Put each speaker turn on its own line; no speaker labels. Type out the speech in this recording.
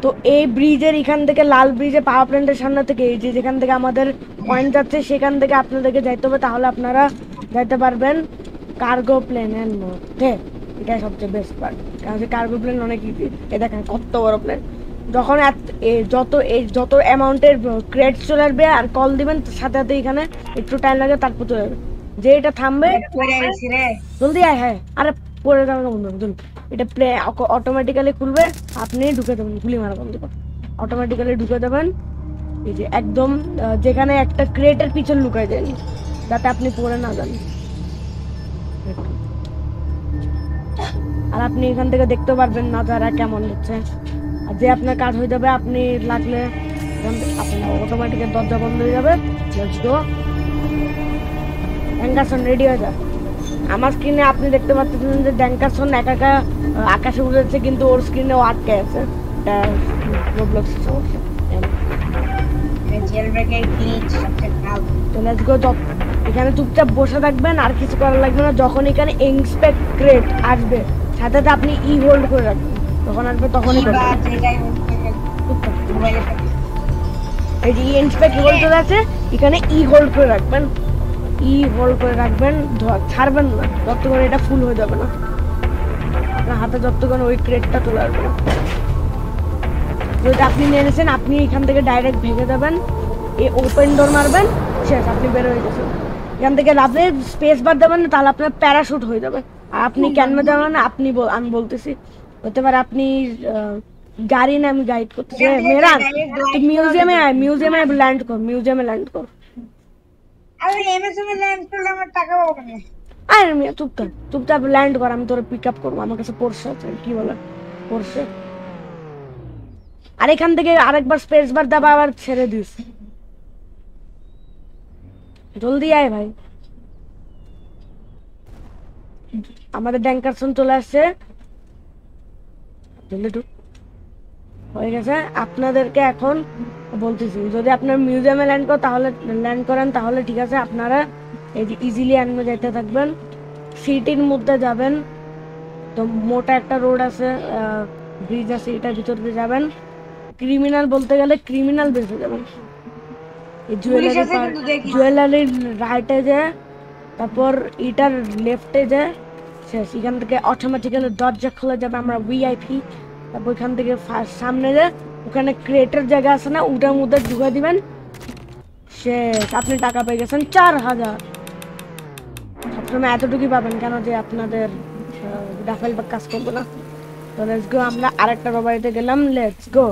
তো এই ব্রিজের এখান থেকে লাল ব্রিজে পাওয়ার প্ল্যান্টের সামনে থেকে এই যে যেখান থেকে আমাদের পয়েন্ট যাচ্ছে সেখান থেকে আপনাদেরকে যাইতে হবে, তাহলে আপনারা যাইতে পারবেন কার্গো প্লেনের মধ্যে। এটাই সবচেয়ে বেস্ট পার্ট, কারণ কার্গো প্লেন অনেক ইজি। এ দেখেন কত বড় প্লেন। যখন যত অ্যামাউন্টের ক্রেড চলে আসবে আর কল দিবেন সাথে সাথে এখানে একটু টাইম লাগে, তারপর চলে যাবে। যে এটা থামবে জলদি আয়। হ্যাঁ আরে পড়ে যাবে বন্ধু, এটা প্লে অটোমেটিক্যালি খুলবে, আপনি ঢুকে দেবেন, গুলি মারা বন্ধ করে অটোমেটিক্যালি ঢুকে দেবেন। এই যে একদম যেখানে একটা ক্রেটের পিছন লুকায় যায় যাতে আপনি পড়ে না যান। আর আপনি এখান থেকে দেখতে পারবেন নাজারা কেমন হচ্ছে। আর যে আপনার কাজ হয়ে যাবে, আপনি লাগলে আপনার অটোমেটিক দরজা বন্ধ হয়ে যাবে। লেটস গো, ড্যাঙ্কারসন রেডি হয়ে যায়। আমার স্ক্রিনে আপনি দেখতে পাচ্ছেন যে ড্যাঙ্কারসন একা একা আকাশে উড়েছে, কিন্তু ওর স্ক্রিনেও আটকে আছে। এটা রোবলক্সের সমস্যা। এখানে চুপচাপ বসে থাকবেন, আর কিছু করার লাগবে না। যখন এখানে ইন্সপেক্ট ক্রেট আসবে সাথে সাথে আপনি ই হোল্ড করে রাখবেন, যখন আসবে তখনই এই যে ইন্সপেক্ট হোল্ড আছে এখানে ই হোল্ড করে রাখবেন, ই হোল্ড করে রাখবেন, ছাড়বেন না যতক্ষণ এটা ফুল হয়ে যাবে না। আপনার হাতে যতক্ষণ ওই ক্রেটটা চলে আসবে না। যদি আপনি নিয়েছেন আপনি এখান থেকে ডাইরেক্ট ভেঙে যাবেন, এই ওপেন ডোর মারবেন, শেষ, আপনি বের হয়ে গেছেন। এখান থেকে আপনি স্পেস বার দেবেন না, তাহলে আপনার প্যারাশুট হয়ে যাবে। আর আপনি কেন যাবেন না, আমি বলতেছি হতে পারে আপনি গাড়ি না, আমি গাইড করতেছি। মেরান তুই মিউজিয়ামে আয়, মিউজিয়ামে ল্যান্ড কর, মিউজিয়ামে ল্যান্ড কর। আরে মিয়া চুপচাপ ল্যান্ড কর, আমি তোর পিক আপ করবো। আমার কাছে পোরশে আছে, কি বলে পোরশে। আর এখান থেকে আরেকবার স্পেস বার দাবা আবার ছেড়ে দিস। জলদি আয় ভাই, আমাদের ড্যাঙ্কারসন চলে আসছে। হয়ে গেছে। আপনাদেরকে এখন বলতেছি, যদি আপনার মিউজিয়ামে ল্যান্ড করেন তাহলে ঠিক আছে, আপনারা এই যে ইজিলি আনমে যেতে থাকবেন। সিটির মধ্যে যাবেন, তো মোটা একটা রোড আছে, ব্রিজ আছে, এটার ভিতর দিয়ে যাবেন। ক্রিমিনাল বলতে গেলে ক্রিমিনাল বেঁচে যাবেন। জুয়েলারির রাইটে যে, তারপর এটার লেফটে যে, শেষ। এখান থেকে অটোমেটিক্যালি দরজা খুলে যাবে, আমরা ভিআইপি। তারপর এখান থেকে সামনে যে ওখানে ক্রিয়েটের জায়গা আছে না, ওটার মধ্যে ঢুকে দিবেন, শেষ। আপনি টাকা পেয়ে গেছেন 4000। সবসময় এতটুকুই পাবেন কেন, যে আপনাদের ডাফেল বা কাজ করবো না। তো লেটস গো, আমরা আরেকটা রবারিতে গেলাম, লেটস গো।